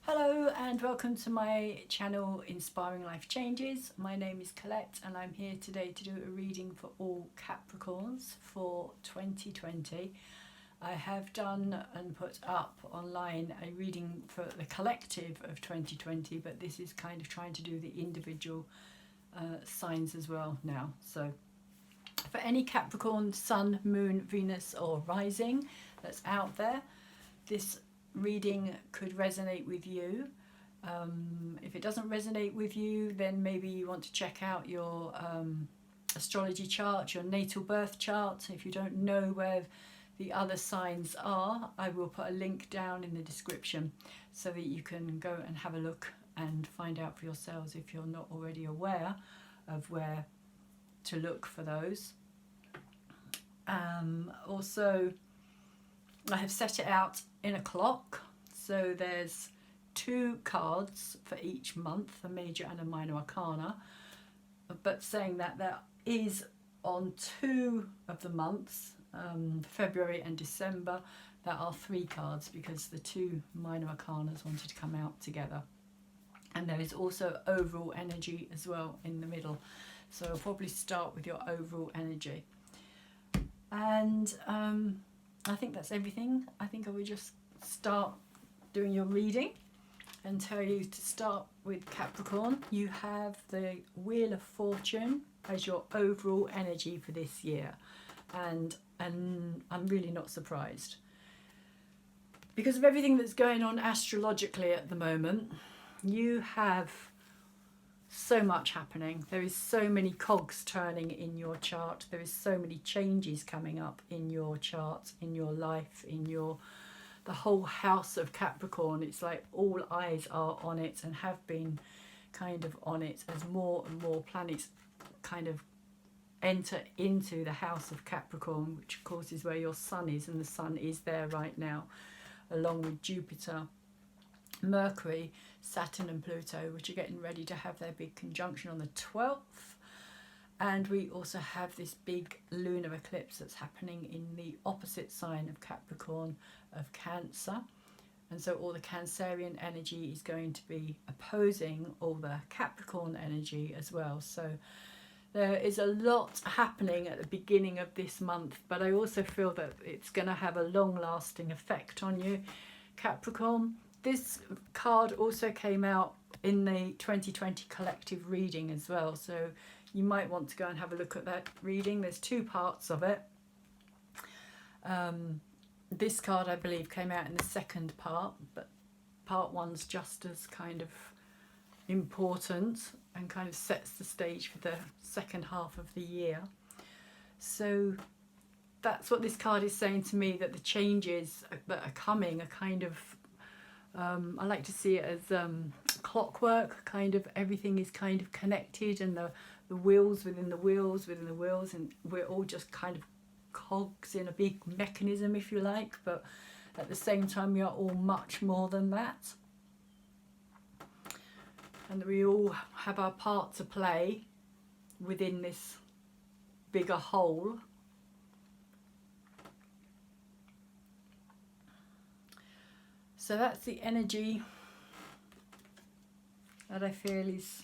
Hello and welcome to my channel Inspiring Life Changes. My name is Colette and I'm here today to do a reading for all Capricorns for 2020. I have done and put up online a reading for the collective of 2020, but this is kind of trying to do the individual signs as well now. So for any Capricorn, Sun, Moon, Venus or Rising that's out there, this reading could resonate with you. If it doesn't resonate with you, then maybe you want to check out your astrology chart, your natal birth chart. If you don't know where the other signs are, I will put a link down in the description so that you can go and have a look and find out for yourselves if you're not already aware of where to look for those. Also, I have set it out in a clock, so there's 2 cards for each month, a major and a minor arcana, but saying that there is on 2 of the months, February and December, there are 3 cards because the 2 minor arcanas wanted to come out together, and there is also overall energy as well in the middle, so I'll probably start with your overall energy. And I think that's everything. I think I will just start doing your reading and tell you to start with Capricorn. You have the Wheel of Fortune as your overall energy for this year, and I'm really not surprised because of everything that's going on astrologically at the moment. You have so much happening. There is so many cogs turning in your chart. There is so many changes coming up in your chart, in your life, in the whole house of Capricorn. It's like all eyes are on it and have been kind of on it as more and more planets kind of enter into the house of Capricorn, which of course is where your sun is, and the sun is there right now, along with Jupiter, Mercury, Saturn and Pluto, which are getting ready to have their big conjunction on the 12th. And we also have this big lunar eclipse that's happening in the opposite sign of Capricorn, of Cancer. And so all the Cancerian energy is going to be opposing all the Capricorn energy as well. So there is a lot happening at the beginning of this month, but I also feel that it's going to have a long-lasting effect on you, Capricorn. This card also came out in the 2020 collective reading as well, so you might want to go and have a look at that reading. There's 2 parts of it. This card, I believe, came out in the second part, but part 1's just as kind of important and kind of sets the stage for the second half of the year. So that's what this card is saying to me, that the changes that are coming are kind of I like to see it as clockwork, kind of everything is kind of connected, and the wheels within the wheels within the wheels, and we're all just kind of cogs in a big mechanism, if you like, but at the same time we are all much more than that, and we all have our part to play within this bigger whole. So that's the energy that I feel is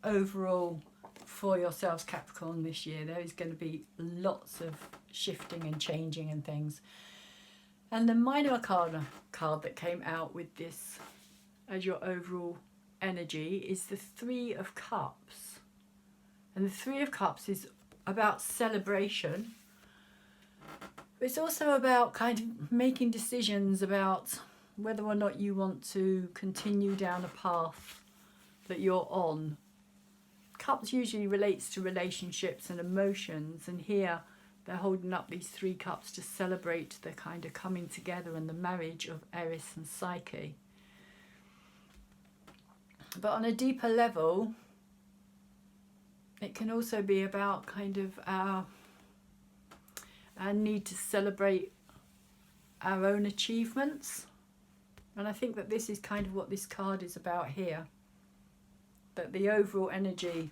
overall for yourselves, Capricorn, this year. There is going to be lots of shifting and changing and things. And the minor arcana card that came out with this as your overall energy is the 3 of Cups. And the 3 of Cups is about celebration. It's also about kind of making decisions about whether or not you want to continue down a path that you're on. Cups usually relates to relationships and emotions, and here they're holding up these 3 cups to celebrate the kind of coming together and the marriage of Eris and Psyche. But on a deeper level, it can also be about kind of our need to celebrate our own achievements. And I think that this is kind of what this card is about here. That the overall energy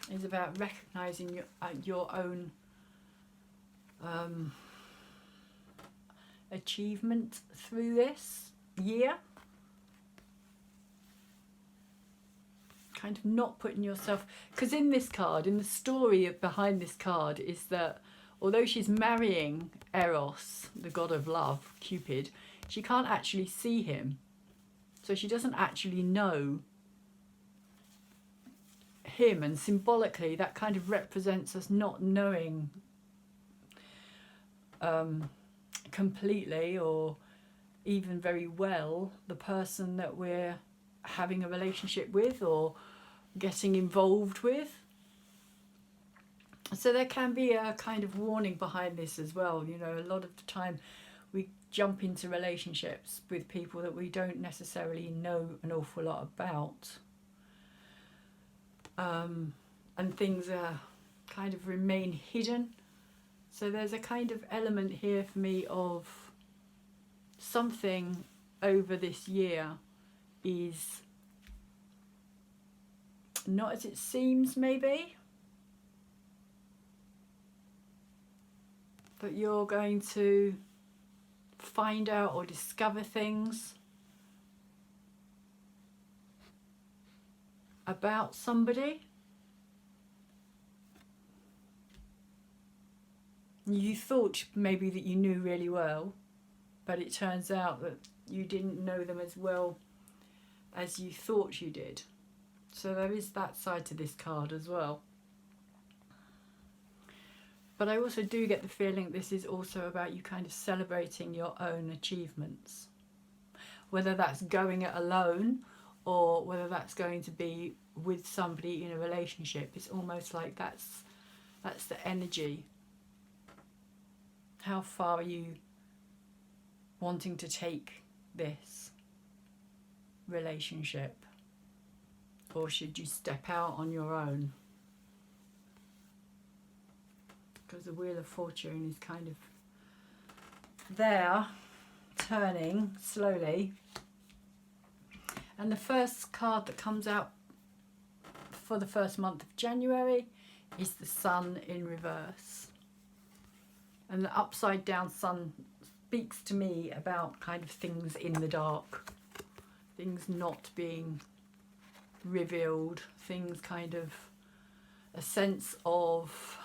is about recognising your own achievement through this year. kind of not putting yourself, because in this card, in the story behind this card, is that although she's marrying Eros, the god of love, Cupid, she can't actually see him. So she doesn't actually know him, and symbolically that kind of represents us not knowing completely or even very well the person that we're having a relationship with or getting involved with. So there can be a kind of warning behind this as well. You know, a lot of the time we jump into relationships with people that we don't necessarily know an awful lot about, and things are kind of remain hidden. So there's a kind of element here for me of something over this year is not as it seems, maybe, but you're going to find out or discover things about somebody you thought maybe that you knew really well, but it turns out that you didn't know them as well as you thought you did. So there is that side to this card as well. But I also do get the feeling this is also about you kind of celebrating your own achievements. Whether that's going it alone or whether that's going to be with somebody in a relationship, it's almost like that's the energy. How far are you wanting to take this relationship? Or should you step out on your own? Because the Wheel of Fortune is kind of there, turning slowly. And the first card that comes out for the first month of January is the Sun in reverse. And the upside down sun speaks to me about kind of things in the dark, things not being revealed, things kind of a sense of,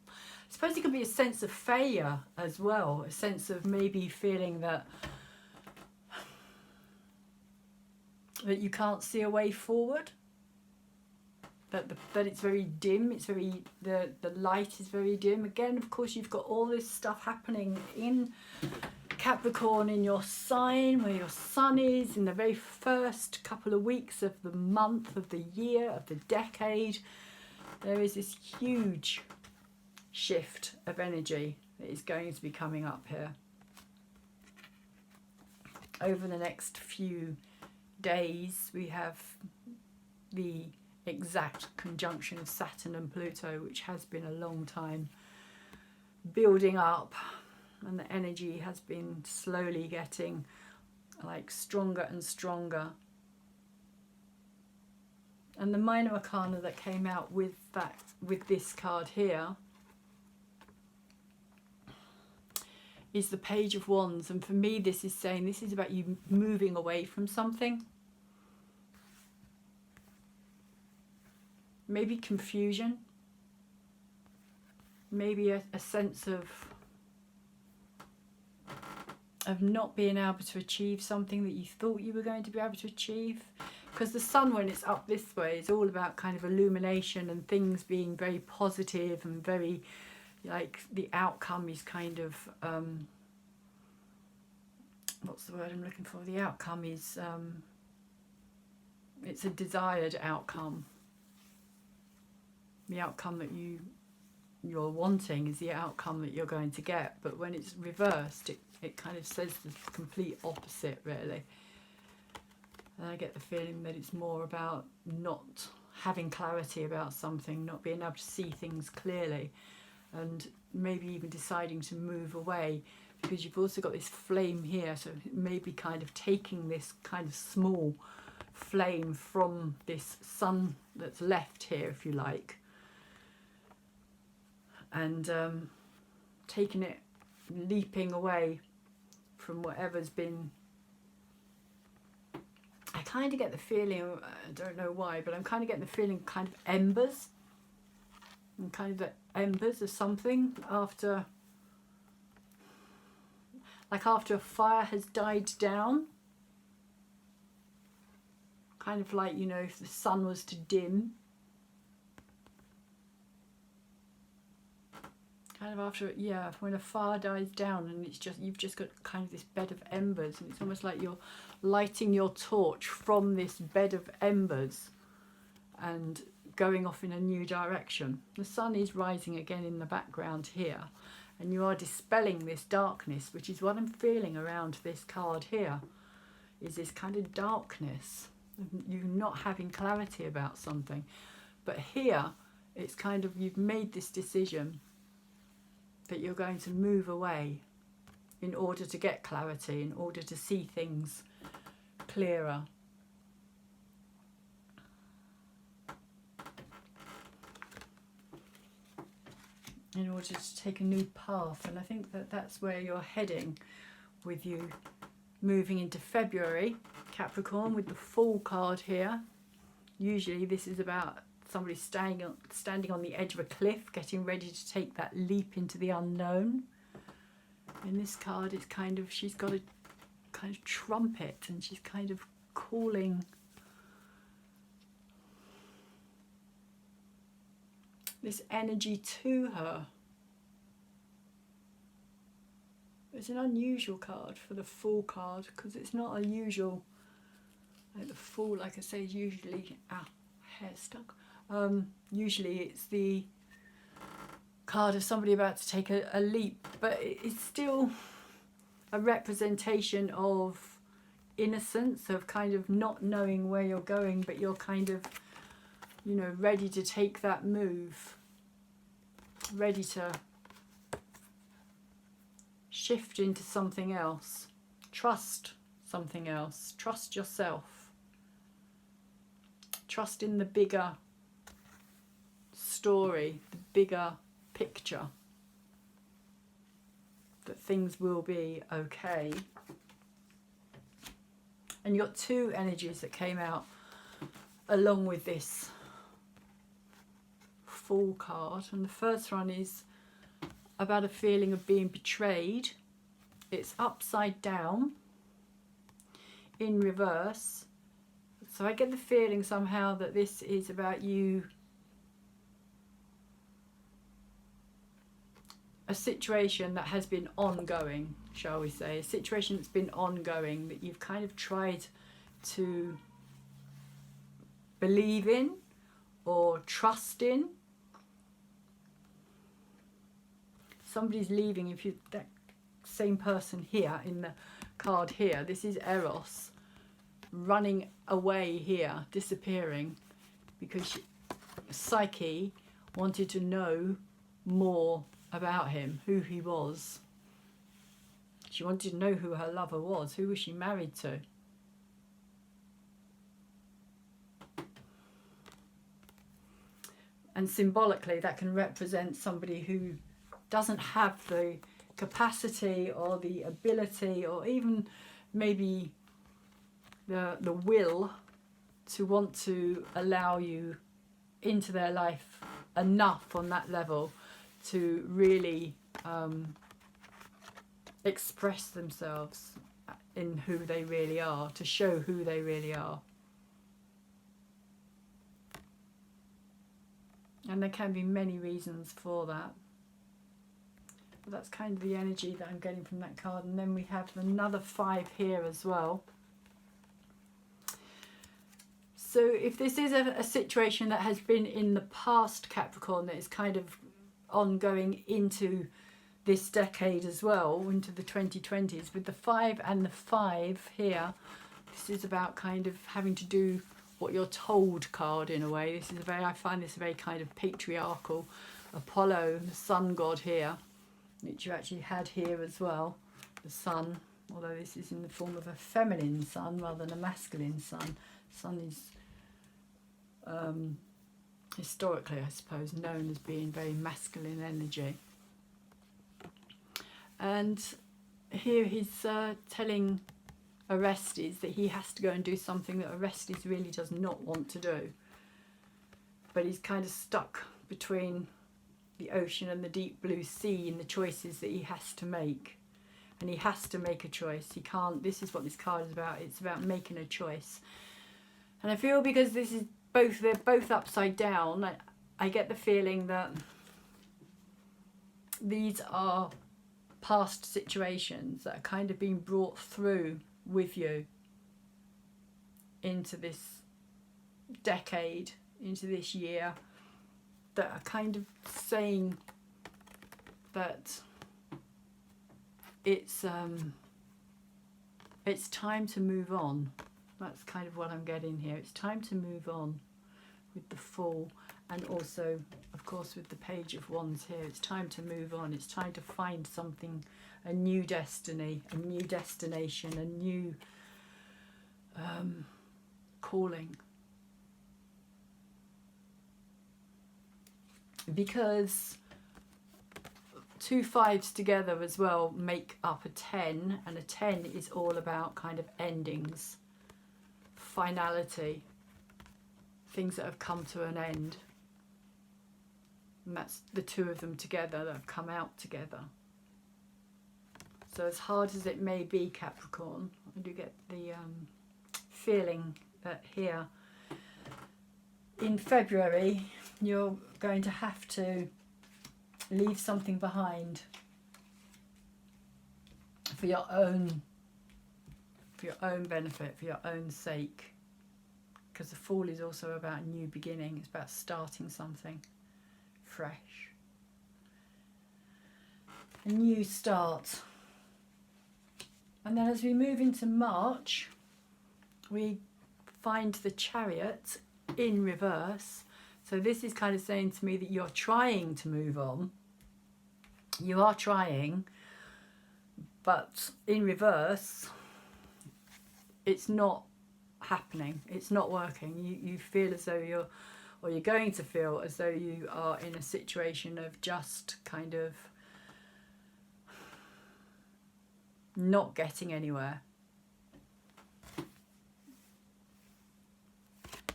I suppose it could be a sense of failure as well, a sense of maybe feeling that you can't see a way forward, that it's very dim, it's very, the light is very dim. Again, of course, you've got all this stuff happening in Capricorn, in your sign, where your sun is, in the very first couple of weeks of the month, of the year, of the decade. There is this huge shift of energy that is going to be coming up here. Over the next few days, we have the exact conjunction of Saturn and Pluto, which has been a long time building up, and the energy has been slowly getting like stronger and stronger. And the minor arcana that came out with this card here is the Page of Wands, and for me this is saying this is about you moving away from something. Maybe confusion, maybe a sense of not being able to achieve something that you thought you were going to be able to achieve. Because the sun, when it's up this way, is all about kind of illumination and things being very positive and very, like, the outcome is kind of, what's the word I'm looking for? The outcome is, it's a desired outcome. The outcome that you're wanting is the outcome that you're going to get. But when it's reversed, it kind of says the complete opposite, really. And I get the feeling that it's more about not having clarity about something, not being able to see things clearly, and maybe even deciding to move away, because you've also got this flame here. So maybe kind of taking this kind of small flame from this sun that's left here, if you like, and taking it, leaping away from whatever's been, I kind of get the feeling, I don't know why, but I'm kind of getting the feeling kind of embers. And kind of the embers of something after, like after a fire has died down. Kind of like, you know, if the sun was to dim. Kind of after, yeah, when a fire dies down and it's just, you've just got kind of this bed of embers, and it's almost like you're lighting your torch from this bed of embers and going off in a new direction. The sun is rising again in the background here, and you are dispelling this darkness, which is what I'm feeling around this card here, is this kind of darkness, you not having clarity about something. But here, it's kind of, you've made this decision that you're going to move away in order to get clarity, in order to see things clearer. In order to take a new path. And I think that that's where you're heading with you moving into February, Capricorn, with the Fool card here. Usually this is about somebody standing on the edge of a cliff, getting ready to take that leap into the unknown. In this card, it's kind of, she's got a kind of trumpet, and she's kind of calling this energy to her. It's an unusual card for the Fool card, because it's not unusual. Like the Fool, like I say, is usually hair stuck. Usually it's the card of somebody about to take a leap, but it's still a representation of innocence, of kind of not knowing where you're going, but you're kind of, you know, ready to take that move, ready to shift into something else, trust something else, trust yourself, trust in the bigger story, the bigger picture, that things will be okay. And you got two energies that came out along with this Fool card, and the first one is about a feeling of being betrayed. It's upside down in reverse, so I get the feeling somehow that this is about you, a situation that has been ongoing, shall we say, a situation that's been ongoing, that you've kind of tried to believe in or trust in. Somebody's leaving. If you, that same person here in the card here, this is Eros running away here, disappearing, because Psyche wanted to know more about him, who he was. She wanted to know who her lover was. Who was she married to? And symbolically, that can represent somebody who doesn't have the capacity or the ability, or even maybe the will to want to allow you into their life enough on that level to really express themselves in who they really are, to show who they really are. And there can be many reasons for that. But that's kind of the energy that I'm getting from that card. And then we have another 5 here as well. So if this is a situation that has been in the past, Capricorn, that is kind of ongoing into this decade as well, into the 2020s, with the 5 and the 5 here, this is about kind of having to do what you're told card in a way. This is a very, I find this a very kind of patriarchal. Apollo, the sun god here, which you actually had here as well, the sun, although this is in the form of a feminine sun rather than a masculine sun. Sun is historically, I suppose, known as being very masculine energy. And here he's telling Orestes, that he has to go and do something that Orestes really does not want to do. But he's kind of stuck between the ocean and the deep blue sea in the choices that he has to make. And he has to make a choice. He can't, this is what this card is about. It's about making a choice. And I feel because this is both, they're both upside down, I get the feeling that these are past situations that are kind of being brought through with you into this decade, into this year, that are kind of saying that it's time to move on. That's kind of what I'm getting here. It's time to move on with the Fool, and also, of course, with the Page of Wands here. It's time to move on. It's time to find something, a new destiny, a new destination, a new calling. Because 2 5s together as well make up a 10, and a 10 is all about kind of endings, finality, things that have come to an end. And that's the 2 of them together that have come out together. So as hard as it may be, Capricorn, I do get the feeling that here in February you're going to have to leave something behind for your own benefit, for your own sake. Because the Fool is also about a new beginning. It's about starting something fresh. A new start. And then as we move into March, we find the Chariot in reverse. So this is kind of saying to me that you're trying to move on. You are trying, but in reverse, it's not happening. It's not working. You feel as though you're going to feel as though you are in a situation of just kind of not getting anywhere.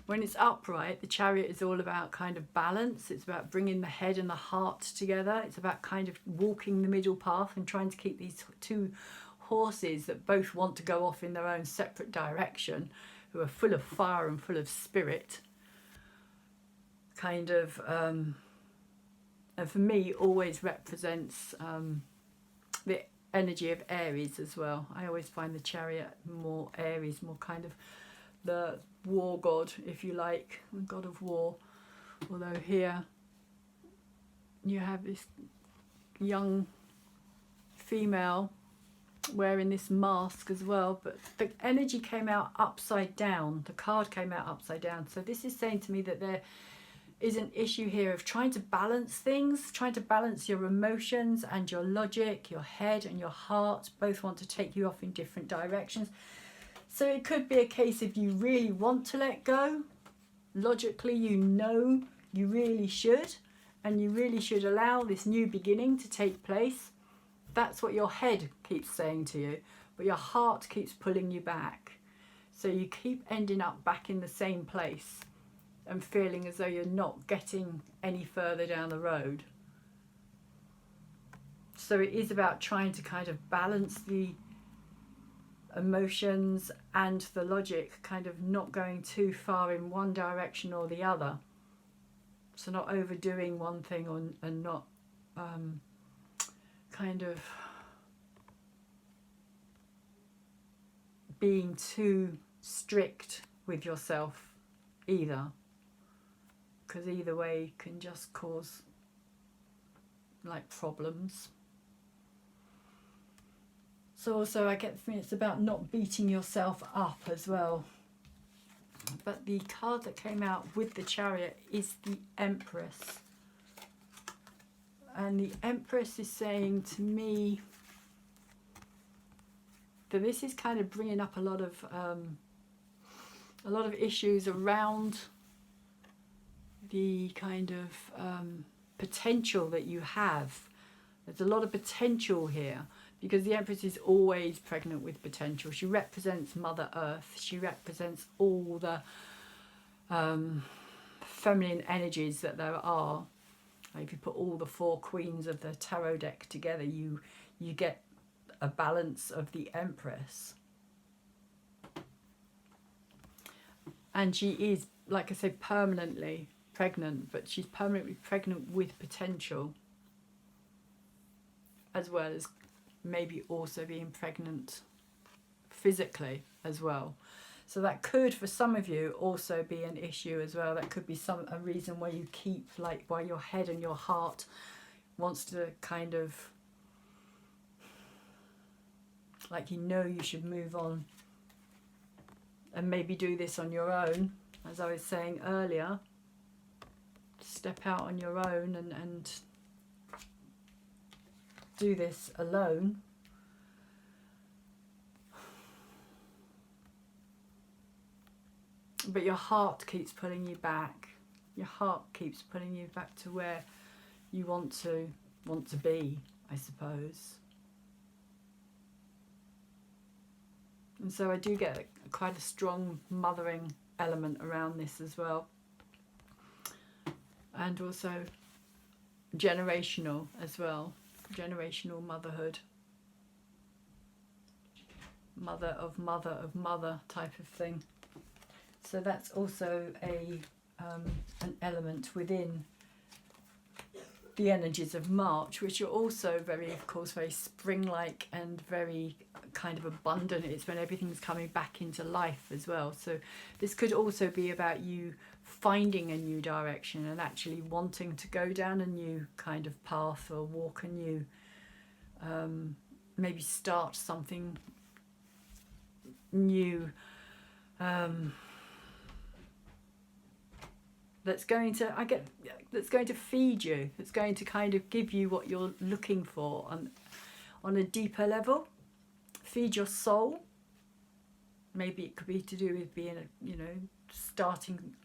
When it's upright, the Chariot is all about kind of balance. It's about bringing the head and the heart together. It's about kind of walking the middle path and trying to keep these 2 horses that both want to go off in their own separate direction, who are full of fire and full of spirit, kind of, and for me always represents the energy of Aries as well. I always find the Chariot more Aries, more kind of the war god, if you like, the god of war. Although here you have this young female wearing this mask as well, but the energy came out upside down. The card came out upside down. So this is saying to me that there is an issue here of trying to balance things, trying to balance your emotions and your logic. Your head and your heart both want to take you off in different directions. So it could be a case if you really want to let go, logically you know you really should, and you really should allow this new beginning to take place. That's what your head keeps saying to you, but your heart keeps pulling you back. So you keep ending up back in the same place and feeling as though you're not getting any further down the road. So it is about trying to kind of balance the emotions and the logic, kind of not going too far in one direction or the other. So not overdoing one thing and not kind of being too strict with yourself either, because either way can just cause like problems. So also I get the feeling it's about not beating yourself up as well. But the card that came out with the Chariot is the Empress. And the Empress is saying to me that this is kind of bringing up a lot of issues around the kind of potential that you have. There's a lot of potential here. because the Empress is always pregnant with potential. She represents Mother Earth. She represents all the feminine energies that there are. If you put all the 4 queens of the tarot deck together, you get a balance of the Empress. And she is, like I said, permanently pregnant, but she's permanently pregnant with potential, as well as maybe also being pregnant physically as well. So that could, for some of you, also be an issue as well. That could be a reason why you keep, like, why your head and your heart wants to kind of, like, you should move on and maybe do this on your own, as I was saying earlier. Step out on your own and do this alone. But your heart keeps pulling you back. Your heart keeps pulling you back to where you want to be, I suppose. And so I do get quite a strong mothering element around this as well. And also generational as well. Generational motherhood. Mother of mother type of thing. So that's also an element within the energies of March, which are also very, of course, very spring-like and very kind of abundant. It's when everything's coming back into life as well. So this could also be about you finding a new direction and actually wanting to go down a new kind of path, or walk a new, maybe start something new, that's going to feed you, that's going to kind of give you what you're looking for on a deeper level, feed your soul. Maybe it could be to do with being starting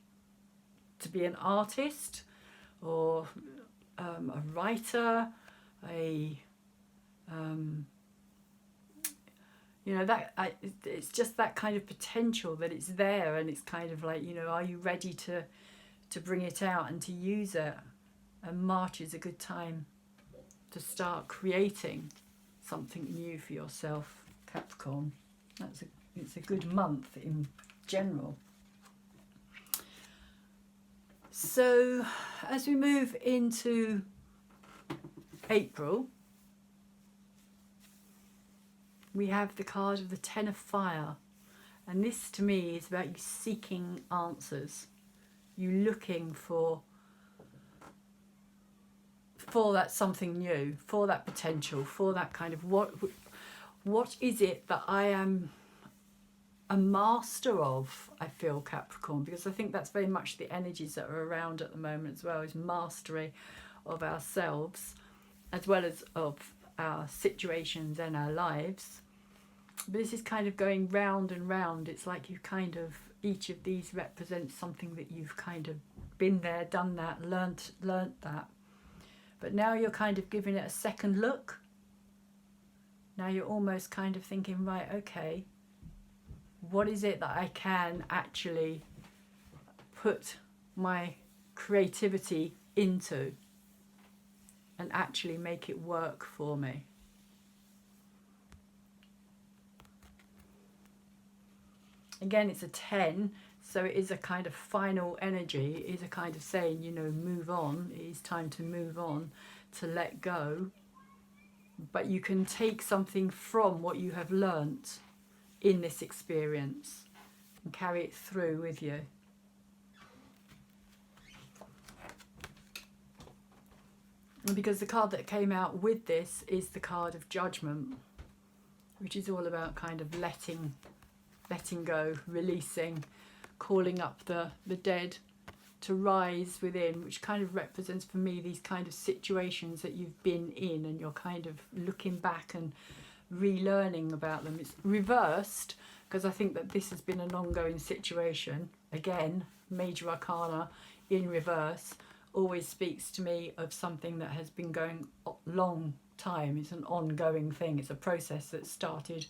to be an artist, or a writer, it's just that kind of potential that it's there, and it's kind of like, are you ready to bring it out and to use it? And March is a good time to start creating something new for yourself, Capricorn. It's a good month in general. So as we move into April, we have the card of the Ten of Fire, and this to me is about you seeking answers, you looking for that something new, for that potential, for that kind of what is it that I am a master of, I feel, Capricorn, because I think that's very much the energies that are around at the moment as well, is mastery of ourselves as well as of our situations and our lives. But this is kind of going round and round. It's like you kind of, each of these represents something that you've kind of been there, done that, learnt that. But now you're kind of giving it a second look. Now you're almost kind of thinking, right, okay, what is it that I can actually put my creativity into and actually make it work for me? Again, it's a 10, so it is a kind of final energy. It is a kind of saying, move on. It is time to move on, to let go. But you can take something from what you have learnt in this experience and carry it through with you. And because the card that came out with this is the card of Judgment, which is all about kind of letting go, releasing, calling up the dead to rise within, which kind of represents for me these kind of situations that you've been in and you're kind of looking back and relearning about them. It's reversed because I think that this has been an ongoing situation. Again, Major Arcana in reverse always speaks to me of something that has been going long time. It's an ongoing thing. It's a process that started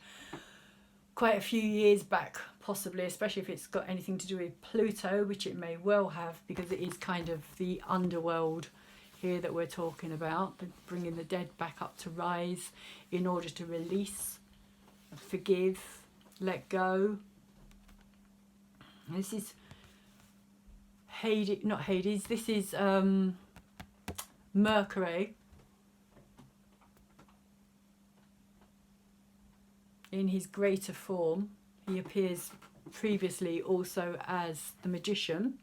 quite a few years back, possibly, especially if it's got anything to do with Pluto, which it may well have, because it is kind of the underworld here that we're talking about, bringing the dead back up to rise in order to release, forgive, let go. This is Hades, not Hades, this is Mercury in his greater form. He appears previously also as the Magician,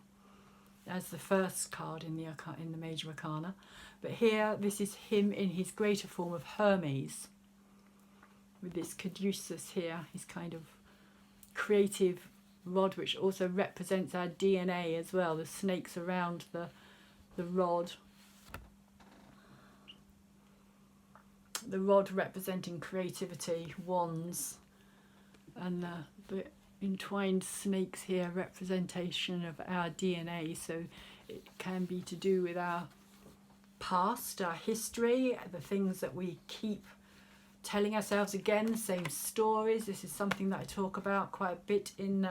as the first card in the Major Arcana, but here this is him in his greater form of Hermes, with this caduceus here, his kind of creative rod, which also represents our DNA as well, the snakes around the rod. The rod representing creativity, wands, and the entwined snakes here, representation of our DNA. So it can be to do with our past, our history, the things that we keep telling ourselves again, same stories. This is something that I talk about quite a bit in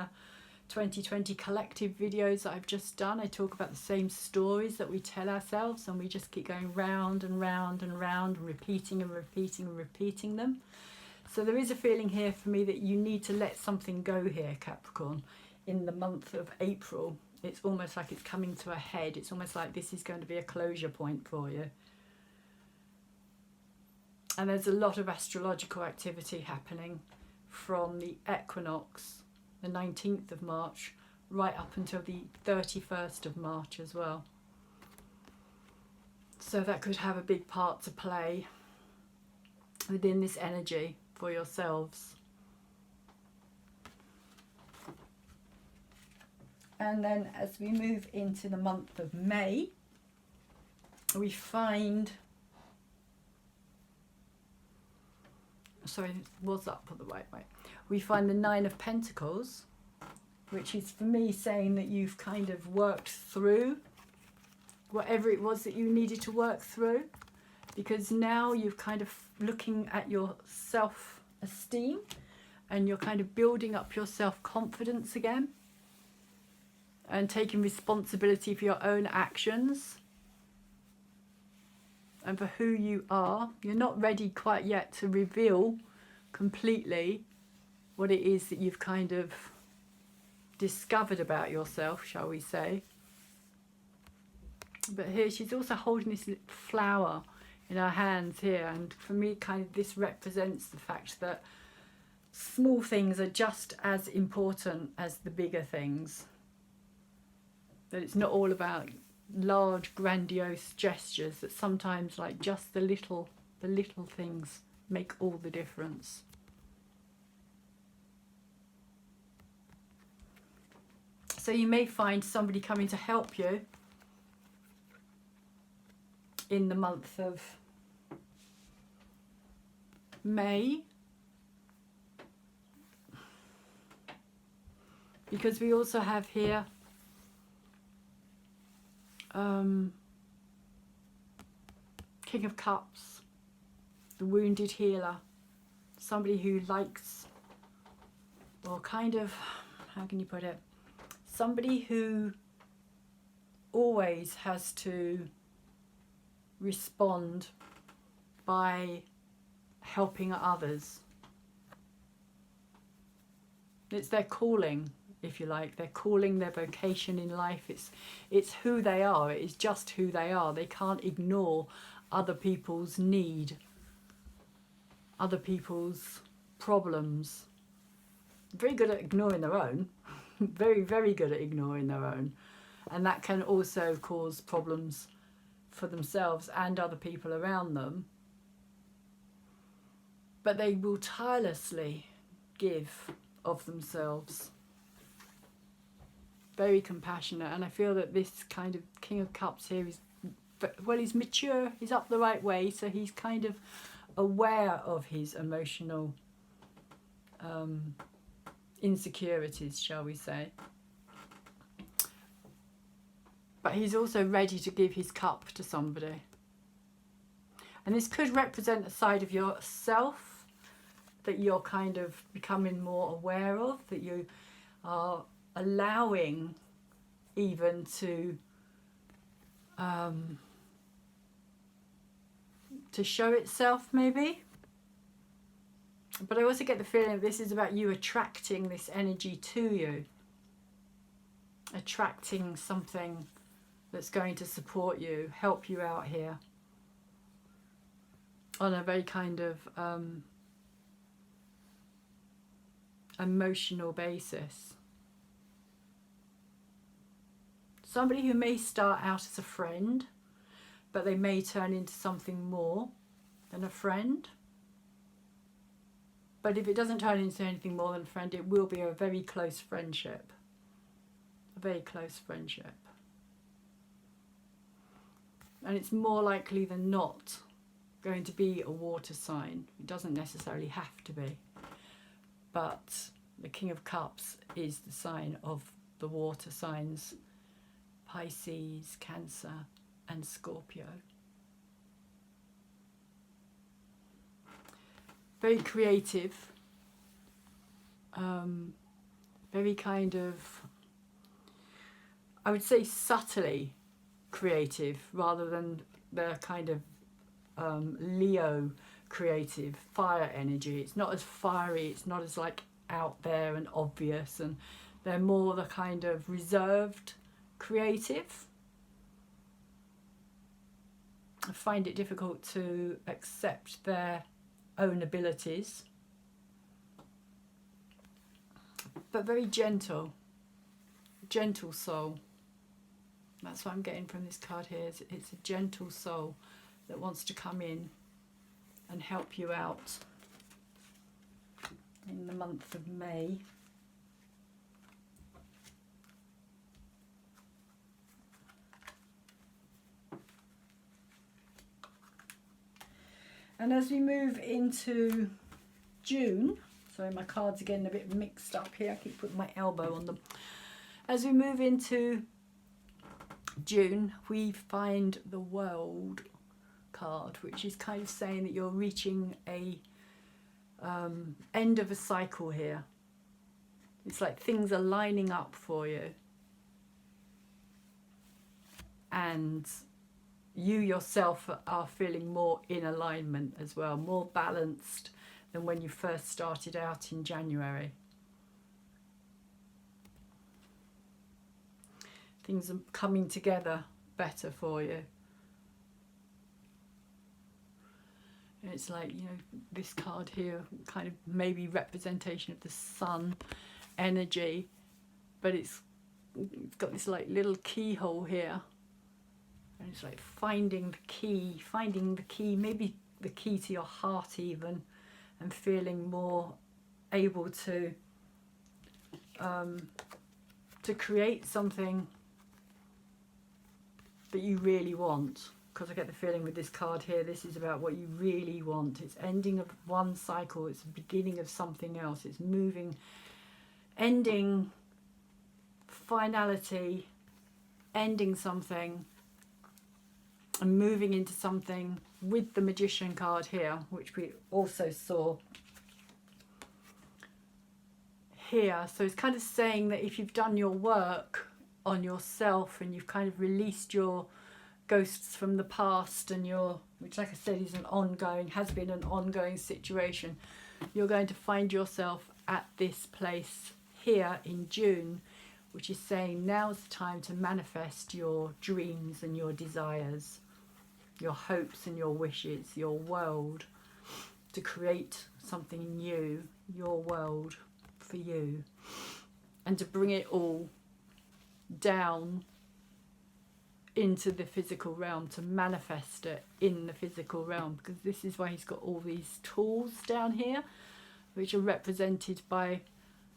2020 collective videos that I've just done. I talk about the same stories that we tell ourselves, and we just keep going round and round and round, and repeating and repeating and repeating them. So there is a feeling here for me that you need to let something go here, Capricorn, in the month of April. It's almost like it's coming to a head. It's almost like this is going to be a closure point for you. And there's a lot of astrological activity happening from the equinox, the 19th of March, right up until the 31st of March as well. So that could have a big part to play within this energy for yourselves. And then as we move into the month of May, we find, sorry, was up the right way. We find the Nine of Pentacles, which is for me saying that you've kind of worked through whatever it was that you needed to work through, because now you've kind of looking at your self-esteem and you're kind of building up your self-confidence again and taking responsibility for your own actions and for who you are. You're not ready quite yet to reveal completely what it is that you've kind of discovered about yourself, shall we say. But here she's also holding this flower in her hands here, and for me kind of this represents the fact that small things are just as important as the bigger things. That it's not all about large grandiose gestures, that sometimes like just the little things make all the difference. So you may find somebody coming to help you in the month of May, because we also have here King of Cups, the wounded healer, somebody who likes, or kind of, how can you put it, somebody who always has to respond by helping others. It's their calling, if you like, their calling, their vocation in life. It's who they are. It is just who they are. They can't ignore other people's need, other people's problems. Very good at ignoring their own. Very, very good at ignoring their own. And that can also cause problems for themselves and other people around them. But they will tirelessly give of themselves. Very compassionate. And I feel that this kind of King of Cups here is, well, he's mature, he's up the right way, so he's kind of aware of his emotional insecurities, shall we say. But he's also ready to give his cup to somebody. And this could represent a side of yourself that you're kind of becoming more aware of, that you are allowing even to show itself maybe. But I also get the feeling that this is about you attracting this energy to you, attracting something that's going to support you, help you out here on a very kind of emotional basis. Somebody who may start out as a friend, but they may turn into something more than a friend. But if it doesn't turn into anything more than a friend, it will be a very close friendship. A very close friendship. And it's more likely than not going to be a water sign. It doesn't necessarily have to be. But the King of Cups is the sign of the water signs: Pisces, Cancer and Scorpio. Very creative, very kind of, I would say subtly creative rather than the kind of Leo creative fire energy. It's not as fiery, it's not as like out there and obvious, and they're more the kind of reserved creative. I find it difficult to accept their own abilities, but very gentle soul. That's what I'm getting from this card here. It's a gentle soul that wants to come in and help you out in the month of May. And as we move into June, sorry, my cards are getting a bit mixed up here. I keep putting my elbow on them. As we move into June, we find the World card, which is kind of saying that you're reaching a end of a cycle here. It's like things are lining up for you. And you yourself are feeling more in alignment as well, more balanced than when you first started out in January. Things are coming together better for you. And it's like, you know, this card here kind of maybe representation of the sun energy, but it's got this like little keyhole here. And it's like finding the key, maybe the key to your heart even, and feeling more able to create something that you really want. Because I get the feeling with this card here, this is about what you really want. It's ending of one cycle, it's the beginning of something else. It's moving, ending, finality, ending something, and moving into something with the Magician card here, which we also saw here. So it's kind of saying that if you've done your work on yourself and you've kind of released your ghosts from the past, and which like I said is has been an ongoing situation, you're going to find yourself at this place here in June, which is saying now's the time to manifest your dreams and your desires, your hopes and your wishes, your world, to create something new, your world for you, and to bring it all down into the physical realm, to manifest it in the physical realm. Because this is why he's got all these tools down here, which are represented by,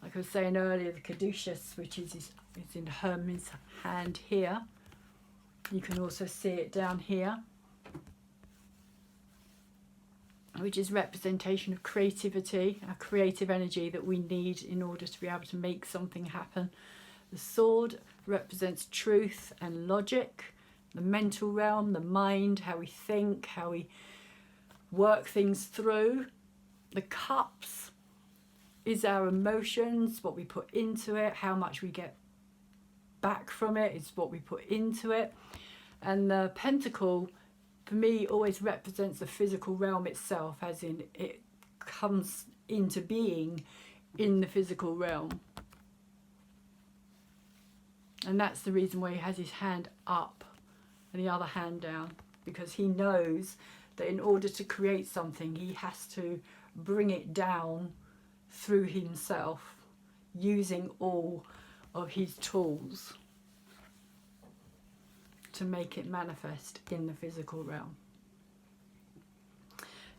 like I was saying earlier, the caduceus, which is in Herman's hand here. You can also see it down here, which is representation of creativity, a creative energy that we need in order to be able to make something happen. The sword represents truth and logic, the mental realm, the mind, how we think, how we work things through. The cups is our emotions, what we put into it, how much we get back from it is what we put into it. And the pentacle, for me, always represents the physical realm itself, as in it comes into being in the physical realm. And that's the reason why he has his hand up and the other hand down, because he knows that in order to create something, he has to bring it down through himself, using all of his tools to make it manifest in the physical realm.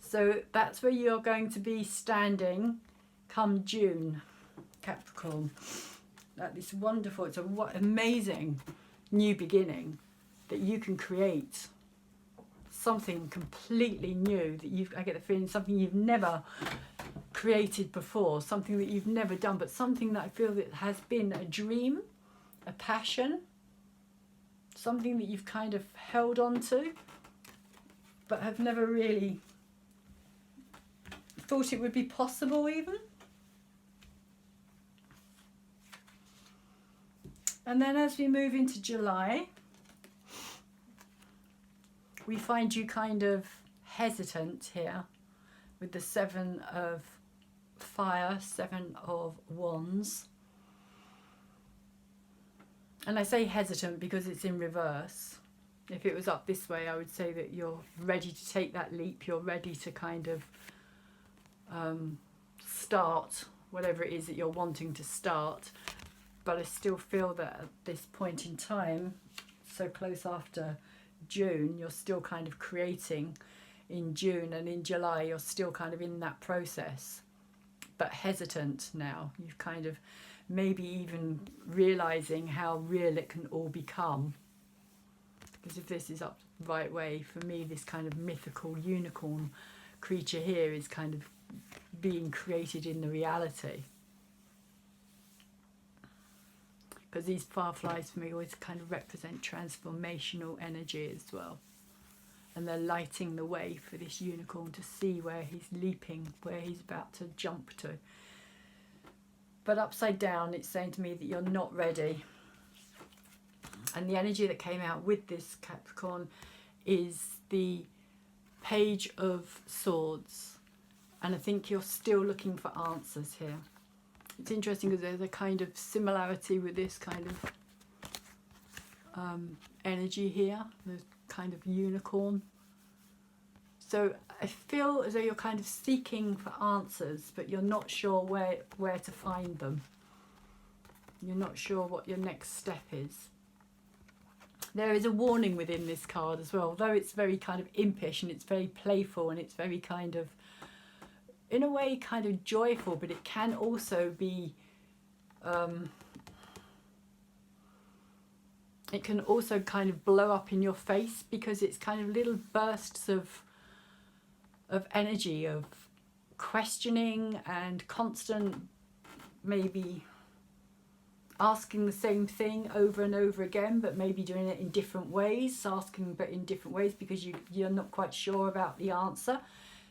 So that's where you're going to be standing come June, Capricorn. At this wonderful, it's a amazing new beginning that you can create something completely new, that I get the feeling something you've never created before, something that you've never done, but something that I feel that has been a dream, a passion, something that you've kind of held on to but have never really thought it would be possible even. And then as we move into July, we find you kind of hesitant here with the 7 of fire, 7 of wands. And I say hesitant because it's in reverse. If it was up this way, I would say that you're ready to take that leap. You're ready to kind of start whatever it is that you're wanting to start. But I still feel that at this point in time, so close after June, you're still kind of creating in June, and in July you're still kind of in that process, but hesitant now. You've kind of maybe even realizing how real it can all become. Because if this is up the right way, for me, this kind of mythical unicorn creature here is kind of being created in the reality. Because these fireflies for me always kind of represent transformational energy as well. And they're lighting the way for this unicorn to see where he's leaping, where he's about to jump to. But upside down, it's saying to me that you're not ready. And the energy that came out with this Capricorn is the Page of Swords. And I think you're still looking for answers here. It's interesting because there's a kind of similarity with this kind of energy here, the kind of unicorn. So I feel as though you're kind of seeking for answers, but you're not sure where to find them. You're not sure what your next step is. There is a warning within this card as well, though it's very kind of impish and it's very playful and it's very kind of, in a way, kind of joyful, but it can also be, it can also kind of blow up in your face, because it's kind of little bursts of energy, of questioning and constant, maybe asking the same thing over and over again, but maybe doing it in different ways, asking but in different ways because you're not quite sure about the answer.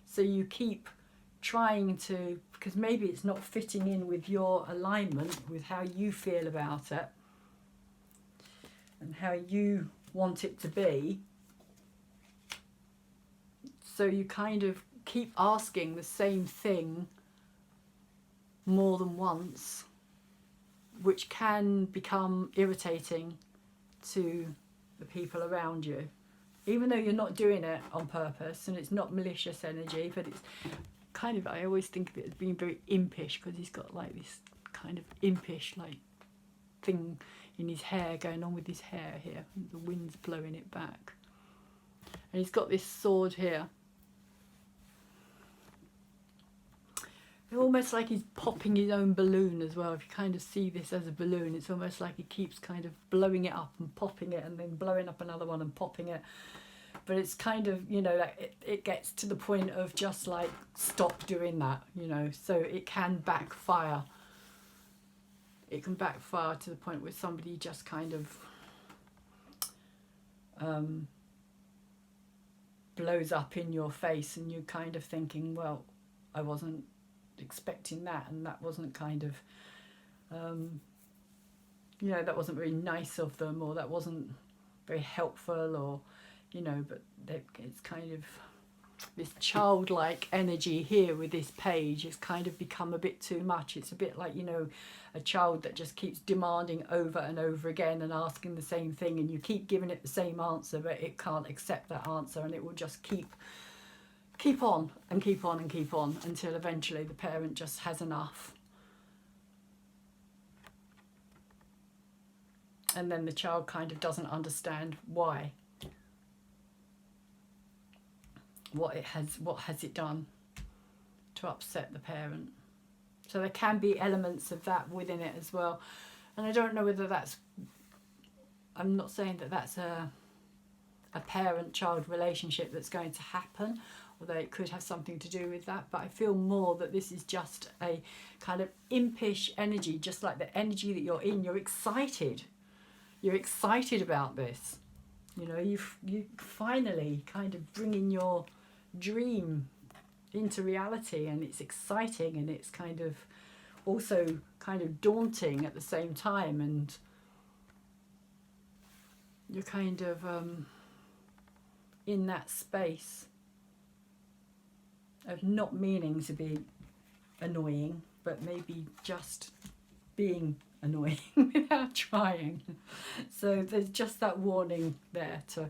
So you keep trying to, because maybe it's not fitting in with your alignment, with how you feel about it and how you want it to be. So you kind of keep asking the same thing more than once, which can become irritating to the people around you, even though you're not doing it on purpose and it's not malicious energy, but it's kind of, I always think of it as being very impish, because he's got like this kind of impish like thing in his hair going on with his hair here, and the wind's blowing it back, and he's got this sword here. Almost like he's popping his own balloon as well. If you kind of see this as a balloon, it's almost like he keeps kind of blowing it up and popping it and then blowing up another one and popping it. But it's kind of, you know, like it gets to the point of just like, stop doing that, you know. So it can backfire. It can backfire to the point where somebody just kind of blows up in your face, and you're kind of thinking, well, I wasn't expecting that, and that wasn't kind of, you know, that wasn't very nice of them, or that wasn't very helpful, or, you know, but it's kind of this childlike energy here with this page has kind of become a bit too much. It's a bit like, you know, a child that just keeps demanding over and over again and asking the same thing, and you keep giving it the same answer, but it can't accept that answer, and it will just keep on and keep on and keep on until eventually the parent just has enough. And then the child kind of doesn't understand why. What has it done to upset the parent? So there can be elements of that within it as well. And I don't know whether that's, I'm not saying that that's a parent-child relationship that's going to happen, although it could have something to do with that, but I feel more that this is just a kind of impish energy, just like the energy that you're in. You're excited about this, you know, you finally kind of bringing your dream into reality, and it's exciting, and it's kind of also kind of daunting at the same time, and you're kind of in that space of not meaning to be annoying, but maybe just being annoying without trying. So there's just that warning there to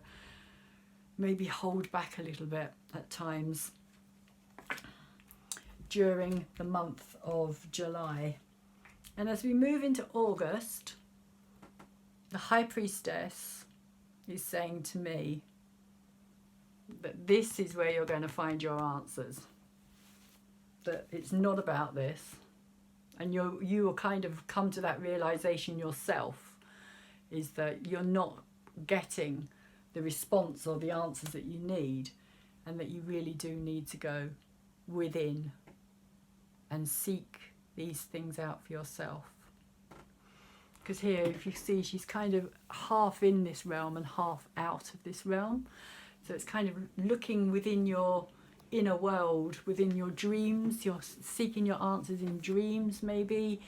maybe hold back a little bit at times during the month of July. And as we move into August, the High Priestess is saying to me that this is where you're going to find your answers. That it's not about this. And you will kind of come to that realization yourself, is that you're not getting the response or the answers that you need, and that you really do need to go within and seek these things out for yourself. Because here, if you see, she's kind of half in this realm and half out of this realm. So it's kind of looking within your inner world, within your dreams. You're seeking your answers in dreams, maybe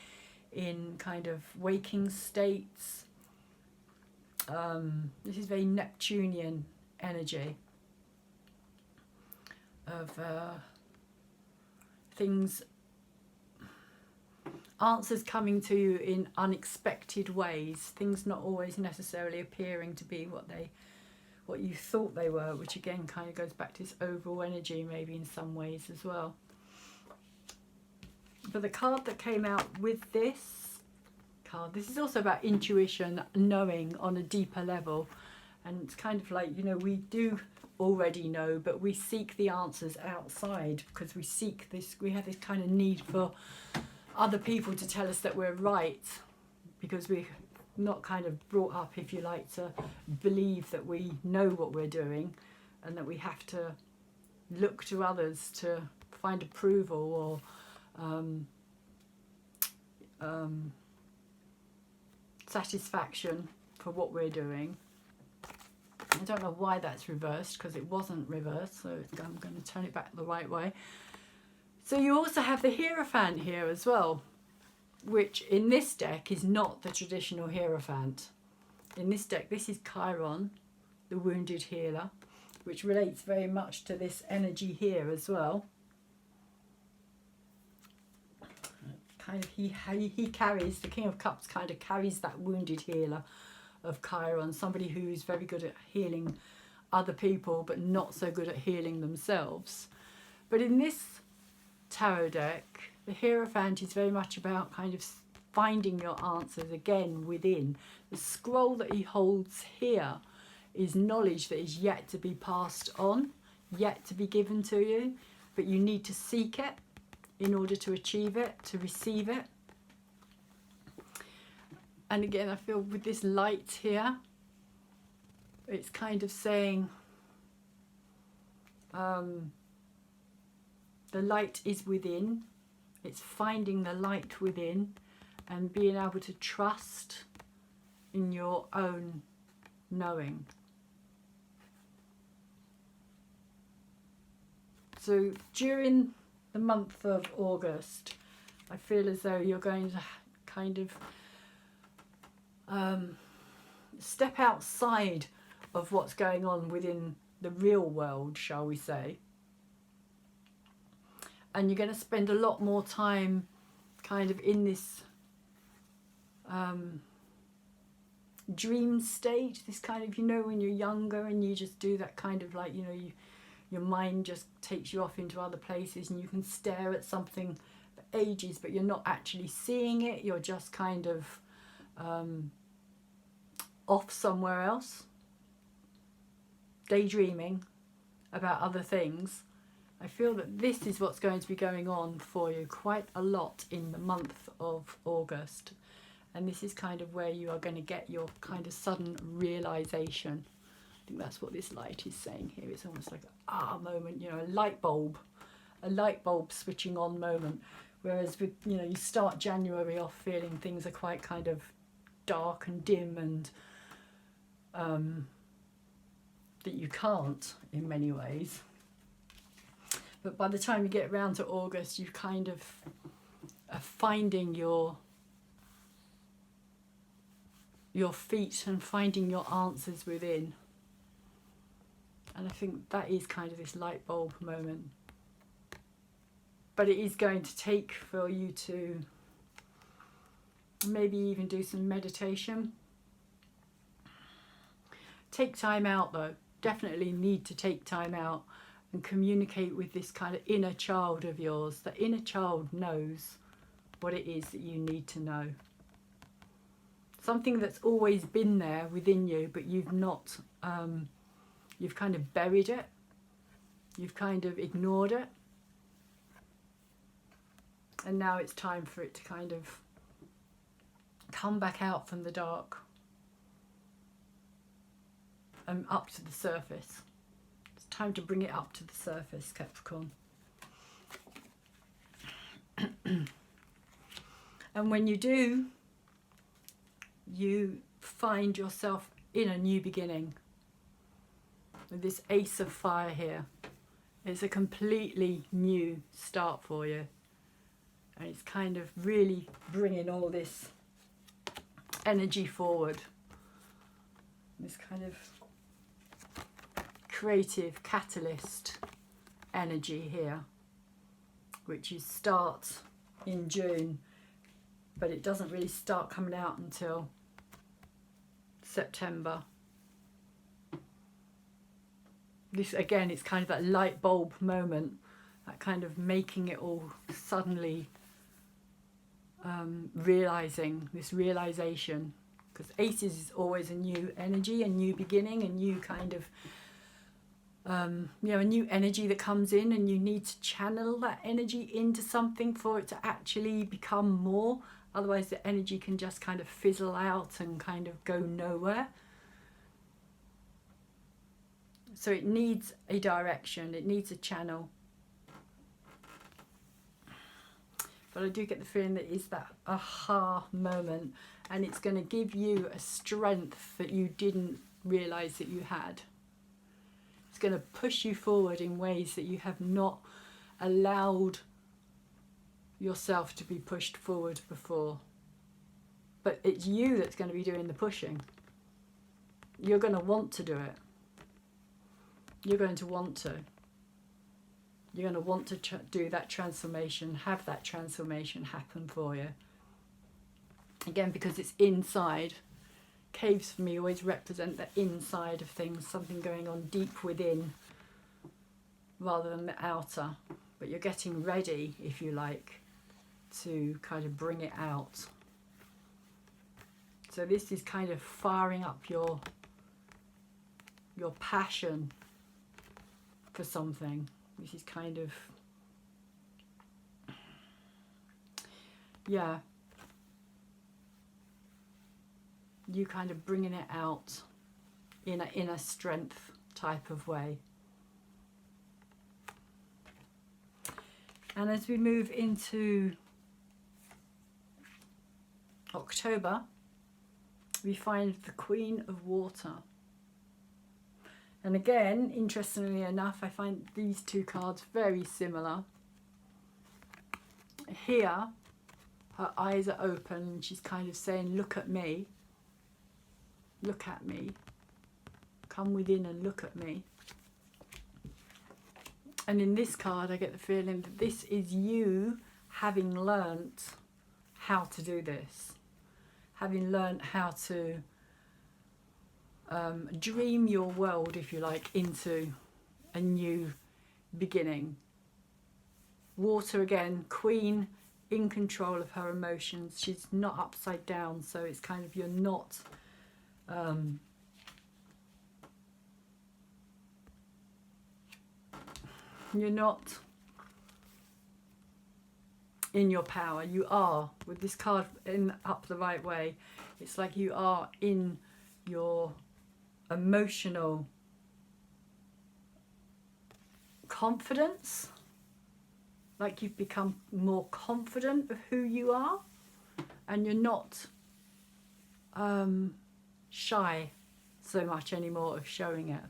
in kind of waking states. This is very Neptunian energy of things, answers coming to you in unexpected ways, things not always necessarily appearing to be what you thought they were, which again kind of goes back to this overall energy maybe in some ways as well. But the card that came out with this card, this is also about intuition, knowing on a deeper level. And it's kind of like, you know, we do already know, but we seek the answers outside because we have this kind of need for other people to tell us that we're right, because we're not kind of brought up, if you like, to believe that we know what we're doing, and that we have to look to others to find approval or satisfaction for what we're doing. I don't know why that's reversed, because it wasn't reversed, so I'm going to turn it back the right way. So you also have the Hierophant here as well, which in this deck is not the traditional Hierophant. In this deck, this is Chiron, the wounded healer, which relates very much to this energy here as well. Kind of he carries, the King of Cups kind of carries that wounded healer of Chiron, somebody who's very good at healing other people but not so good at healing themselves. But in this tarot deck, the Hierophant is very much about kind of finding your answers again within. The scroll that he holds here is knowledge that is yet to be passed on, yet to be given to you, but you need to seek it in order to achieve it, to receive it. And again, I feel with this light here, it's kind of saying the light is within. It's finding the light within and being able to trust in your own knowing. So during the month of August, I feel as though you're going to kind of step outside of what's going on within the real world, shall we say. And you're going to spend a lot more time kind of in this dream state, this kind of, you know, when you're younger and you just do that kind of like, you know, your mind just takes you off into other places and you can stare at something for ages, but you're not actually seeing it. You're just kind of off somewhere else, daydreaming about other things. I feel that this is what's going to be going on for you quite a lot in the month of August. And this is kind of where you are going to get your kind of sudden realization. I think that's what this light is saying here. It's almost like an moment, you know, a light bulb switching on moment. Whereas with, you know, you start January off feeling things are quite kind of dark and dim and that you can't in many ways. But by the time you get around to August, you kind of are finding your feet and finding your answers within. And I think that is kind of this light bulb moment. But it is going to take for you to maybe even do some meditation. Take time out though. Definitely need to take time out and communicate with this kind of inner child of yours. The inner child knows what it is that you need to know. Something that's always been there within you, but you've not, you've kind of buried it. You've kind of ignored it. And now it's time for it to kind of come back out from the dark and up to the surface. It's time to bring it up to the surface, Capricorn. And when you do, you find yourself in a new beginning. With this Ace of Fire here, it's a completely new start for you. And it's kind of really bringing all this energy forward. This kind of creative catalyst energy here, which you start in June, but it doesn't really start coming out until September. This again, it's kind of that light bulb moment, that kind of making it all suddenly realizing, this realization, because Aces is always a new energy, a new beginning, a new kind of you know, a new energy that comes in, and you need to channel that energy into something for it to actually become more. Otherwise the energy can just kind of fizzle out and kind of go nowhere. So it needs a direction, it needs a channel. But I do get the feeling that it's that aha moment, and it's going to give you a strength that you didn't realise that you had. It's going to push you forward in ways that you have not allowed yourself to be pushed forward before. But it's you that's going to be doing the pushing. You're going to want to do it. You're going to want to. You're going to want to do that transformation, have that transformation happen for you. Again, because it's inside. Caves for me always represent the inside of things, something going on deep within rather than the outer. But you're getting ready, if you like, to kind of bring it out. So this is kind of firing up your passion for something. This is kind of, yeah, you kind of bringing it out in a inner strength type of way. And as we move into October, we find the Queen of Water. And again, interestingly enough, I find these two cards very similar. Here, her eyes are open and she's kind of saying, look at me. Look at me. Come within and look at me. And in this card, I get the feeling that this is you having learnt how to do this. Having learnt how to dream your world, if you like, into a new beginning. Water again, Queen, in control of her emotions. She's not upside down, so it's kind of, you're not in your power. You are, with this card in up the right way, it's like you are in your emotional confidence, like you've become more confident of who you are, and you're not shy so much anymore of showing it.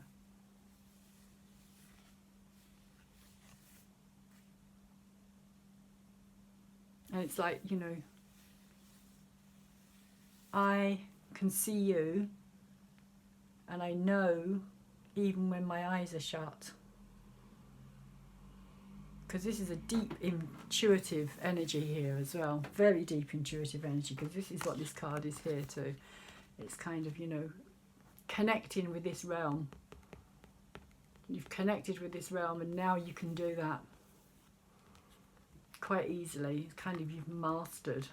And it's like, you know, I can see you, and I know even when my eyes are shut. Because this is a deep intuitive energy here as well. Very deep intuitive energy, because this is what this card is here to. It's kind of, you know, connecting with this realm. You've connected with this realm, and now you can do that quite easily. It's kind of, you've mastered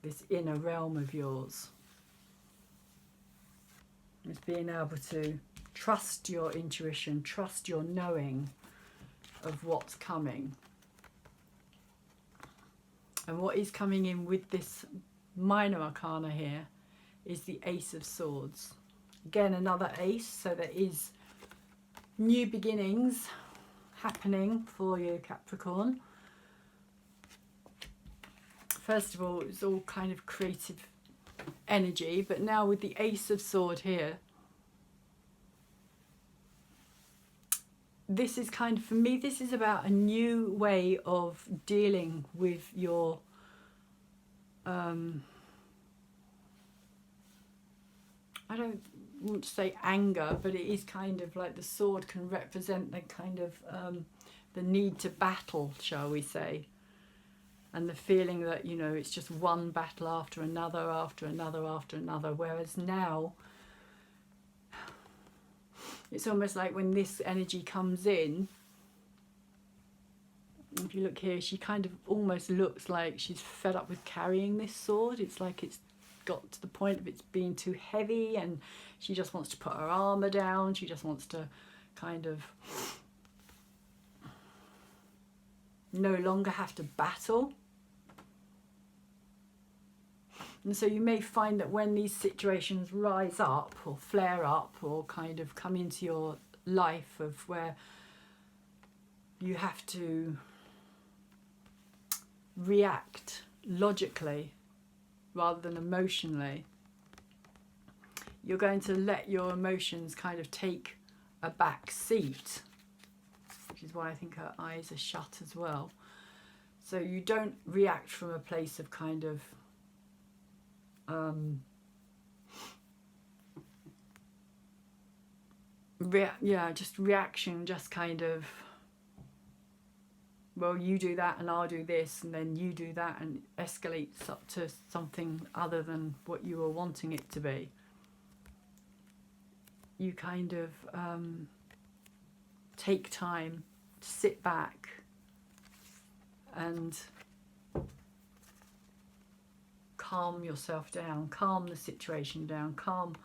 this inner realm of yours. It's being able to trust your intuition, trust your knowing of what's coming. And what is coming in with this minor arcana here is the Ace of Swords. Again, another ace, so there is new beginnings happening for you, Capricorn. First of all, it's all kind of creative energy, but now with the Ace of Sword here, this is kind of, for me, this is about a new way of dealing with your I don't want to say anger, but it is kind of like the sword can represent the kind of the need to battle, shall we say, and the feeling that, you know, it's just one battle after another, after another, after another, whereas now it's almost like when this energy comes in, if you look here, she kind of almost looks like she's fed up with carrying this sword. It's like it's got to the point of it's being too heavy, and she just wants to put her armour down. She just wants to kind of no longer have to battle. And so you may find that when these situations rise up or flare up or kind of come into your life, of where you have to react logically rather than emotionally, you're going to let your emotions kind of take a back seat, which is why I think her eyes are shut as well. So you don't react from a place of kind of just reaction, just kind of, well, you do that and I'll do this, and then you do that, and it escalates up to something other than what you were wanting it to be. You kind of take time to sit back and calm yourself down, calm the situation down, calm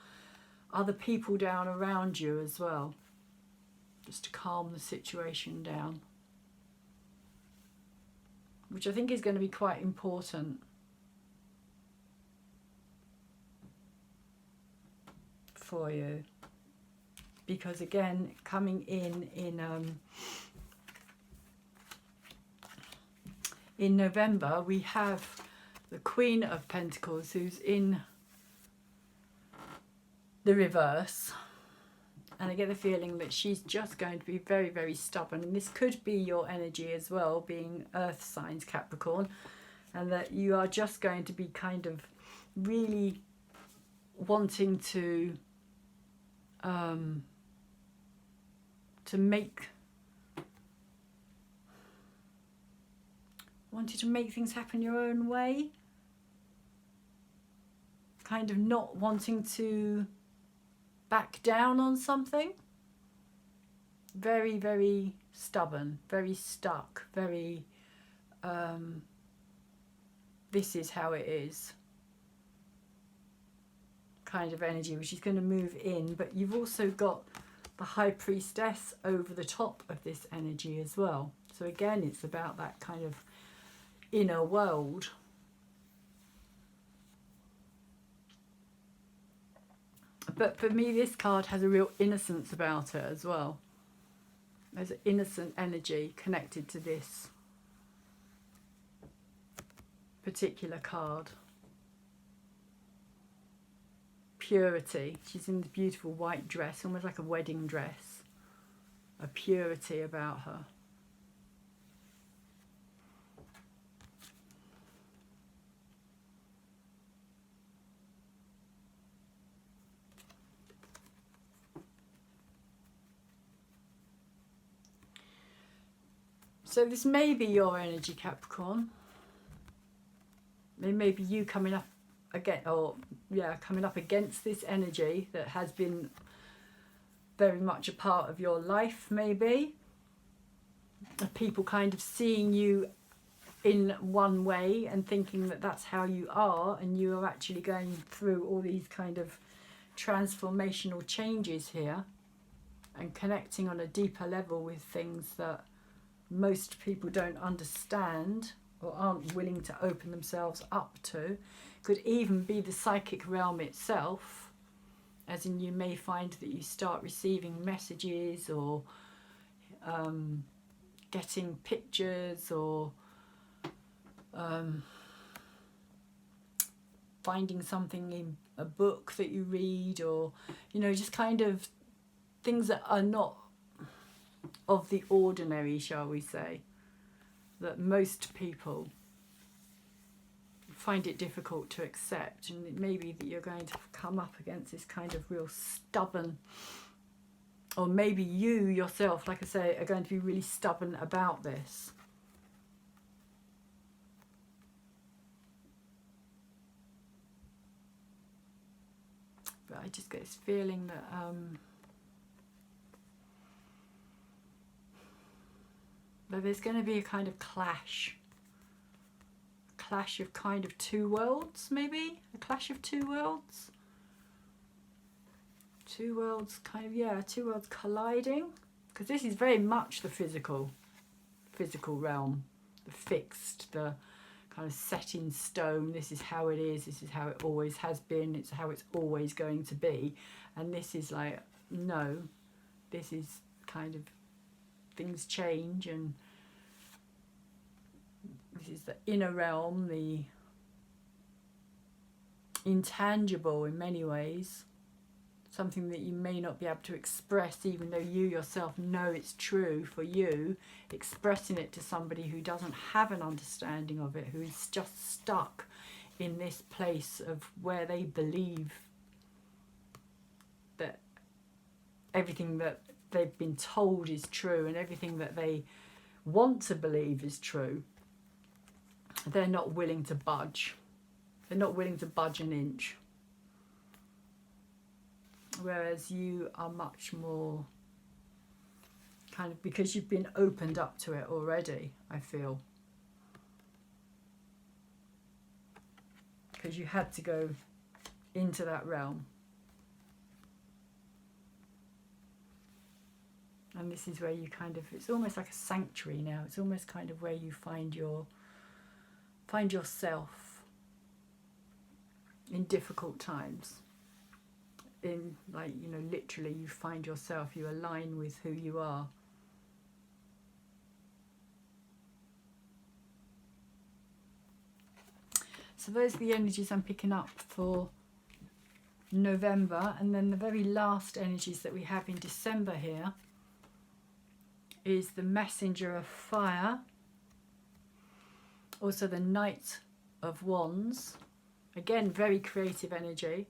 other people down around you as well, just to calm the situation down, which I think is going to be quite important for you, because again, coming in November, we have the Queen of Pentacles, who's in the reverse, And I get the feeling that she's just going to be very, very stubborn. And this could be your energy as well, being earth signs, Capricorn. And that you are just going to be kind of really wanting to make things happen your own way, kind of not wanting to back down on something. Very, very stubborn, very stuck, very this is how it is kind of energy, which is going to move in. But you've also got the High Priestess over the top of this energy as well. So again, it's about that kind of inner world. But for me, this card has a real innocence about it as well. There's an innocent energy connected to this particular card. Purity. She's in this beautiful white dress, almost like a wedding dress. A purity about her. So this may be your energy, Capricorn. It may be you coming up again, or coming up against this energy that has been very much a part of your life, maybe. People kind of seeing you in one way and thinking that that's how you are, and you are actually going through all these kind of transformational changes here and connecting on a deeper level with things that most people don't understand or aren't willing to open themselves up to. Could even be the psychic realm itself, as in you may find that you start receiving messages or getting pictures or finding something in a book that you read, or just kind of things that are not of the ordinary, shall we say, that most people find it difficult to accept. And it may be that you're going to come up against this kind of real stubborn, or maybe you yourself, like I say, are going to be really stubborn about this. But I just get this feeling that but there's going to be a kind of clash of kind of two worlds, maybe a clash of two worlds kind of, two worlds colliding, because this is very much the physical realm, the fixed, the kind of set in stone. This is how it is, this is how it always has been, it's how it's always going to be. And this is like, no, this is kind of, things change, and this is the inner realm, the intangible in many ways, something that you may not be able to express, even though you yourself know it's true for you. Expressing it to somebody who doesn't have an understanding of it, who is just stuck in this place of where they believe that everything that they've been told is true, and everything that they want to believe is true. They're not willing to budge. They're not willing to budge an inch. Whereas you are much more kind of, because you've been opened up to it already, I feel. Because you had to go into that realm. And this is where you kind of, it's almost like a sanctuary now. It's almost kind of where you find yourself in difficult times. In, like, literally you find yourself, you align with who you are. So those are the energies I'm picking up for November, and then the very last energies that we have in December here is the Messenger of Fire, also the Knight of Wands. Again, very creative energy,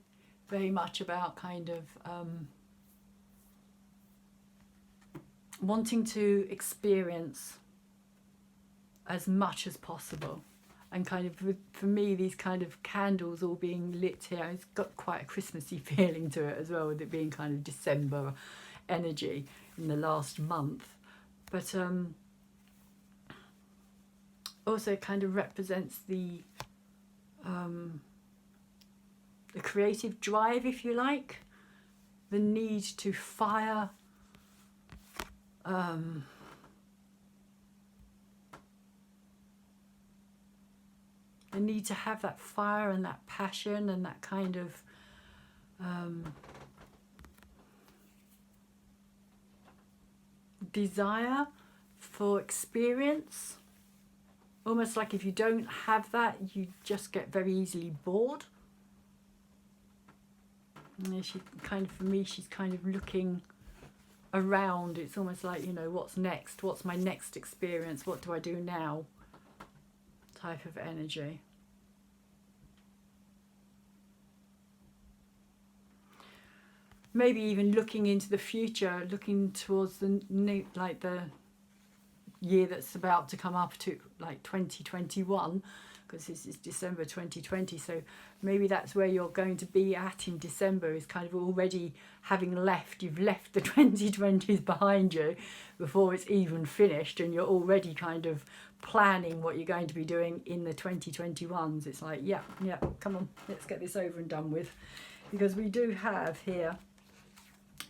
very much about kind of wanting to experience as much as possible. And kind of, for me, these kind of candles all being lit here, it's got quite a Christmassy feeling to it as well, with it being kind of December energy in the last month. But also it kind of represents the creative drive, if you like, the need to fire, the need to have that fire and that passion and that kind of desire for experience. Almost like if you don't have that, you just get very easily bored. And she kind of, for me, she's kind of looking around. It's almost like, you know, what's next? What's my next experience? What do I do now? Type of energy. Maybe even looking into the future, looking towards the new, like the year that's about to come up to, like 2021, because this is December 2020. So maybe that's where you're going to be at in December, is kind of already having left, you've left the 2020s behind you before it's even finished, and you're already kind of planning what you're going to be doing in the 2021s. It's like, yeah, come on, let's get this over and done with. Because we do have here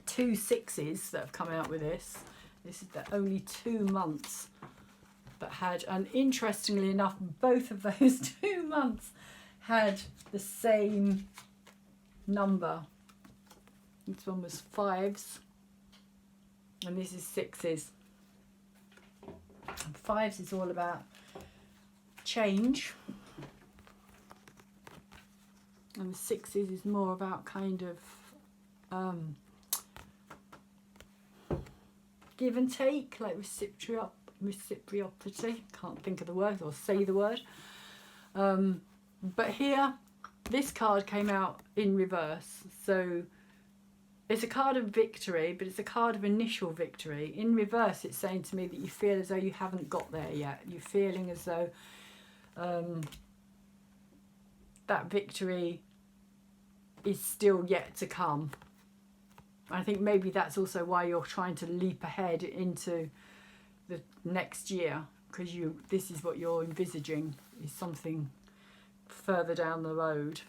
2 6s that have come out with this. This is the only 2 months that had, and interestingly enough, both of those 2 months had the same number. This one was 5s, and this is 6s. And 5s is all about change, and the 6s is more about kind of give and take, like reciprocity. Can't think of the word or say the word. But here, this card came out in reverse. So it's a card of victory, but it's a card of initial victory. In reverse, it's saying to me that you feel as though you haven't got there yet. You're feeling as though that victory is still yet to come. I think maybe that's also why you're trying to leap ahead into the next year, because this is what you're envisaging, is something further down the road.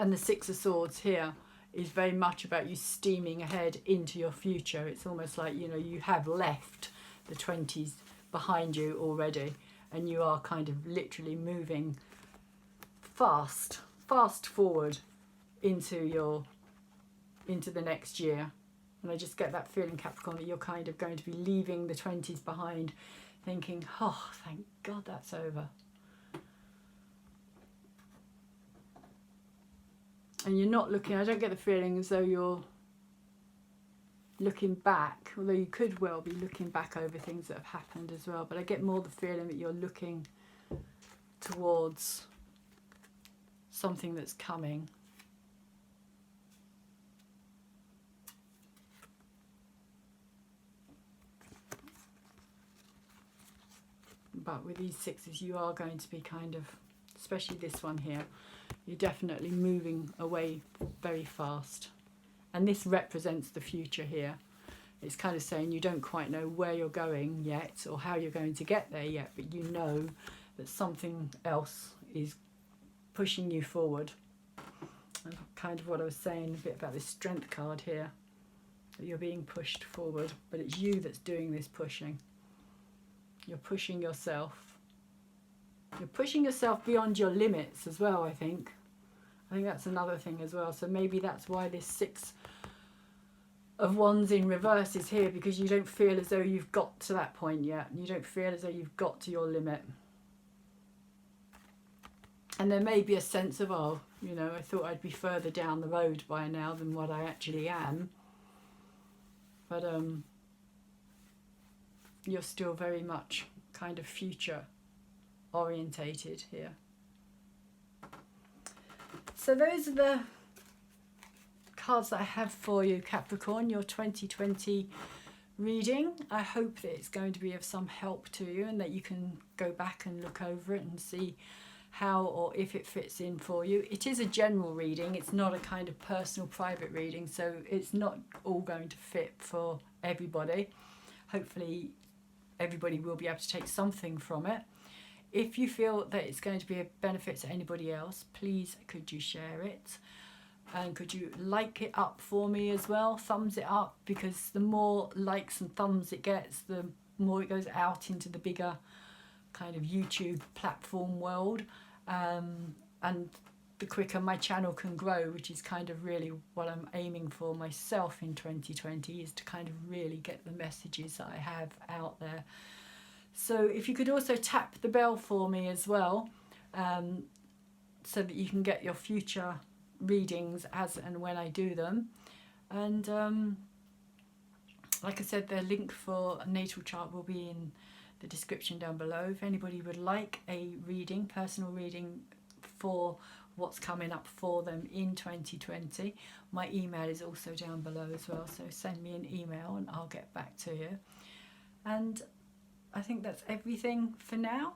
And the 6 of Swords here is very much about you steaming ahead into your future. It's almost like, you know, you have left the 20s behind you already, and you are kind of literally moving fast forward into the next year. And I just get that feeling, Capricorn, that you're kind of going to be leaving the 20s behind, thinking, oh, thank God that's over. And you're not looking, I don't get the feeling as though you're looking back, although you could well be looking back over things that have happened as well, but I get more the feeling that you're looking towards something that's coming. But with these 6s, you are going to be kind of, especially this one here, you're definitely moving away very fast. And this represents the future here. It's kind of saying you don't quite know where you're going yet or how you're going to get there yet, but you know that something else is pushing you forward. And kind of what I was saying a bit about this Strength card here, that you're being pushed forward, but it's you that's doing this pushing. You're pushing yourself. You're pushing yourself beyond your limits as well, I think. I think that's another thing as well. So maybe that's why this 6 of Wands in reverse is here, because you don't feel as though you've got to that point yet. You don't feel as though you've got to your limit. And there may be a sense of, oh, you know, I thought I'd be further down the road by now than what I actually am. But you're still very much kind of future orientated here. So those are the cards that I have for you, Capricorn, your 2020 reading. I hope that it's going to be of some help to you and that you can go back and look over it and see how or if it fits in for you. It is a general reading, it's not a kind of personal private reading, so it's not all going to fit for everybody. Hopefully everybody will be able to take something from it. If you feel that it's going to be a benefit to anybody else, please could you share it, and could you like it up for me as well, thumbs it up, because the more likes and thumbs it gets, the more it goes out into the bigger kind of YouTube platform world, and the quicker my channel can grow, which is kind of really what I'm aiming for myself in 2020, is to kind of really get the messages that I have out there. So if you could also tap the bell for me as well, so that you can get your future readings as and when I do them. And like I said, the link for a natal chart will be in the description down below. If anybody would like a reading, personal reading for what's coming up for them in 2020, my email is also down below as well, so send me an email and I'll get back to you. And I think that's everything for now.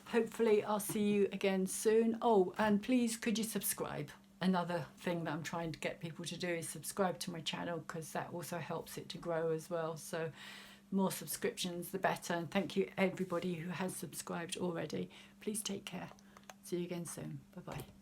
Hopefully I'll see you again soon. Oh, and please could you subscribe? Another thing that I'm trying to get people to do is subscribe to my channel, because that also helps it to grow as well. So more subscriptions the better, and thank you everybody who has subscribed already. Please take care. See you again soon. Bye bye.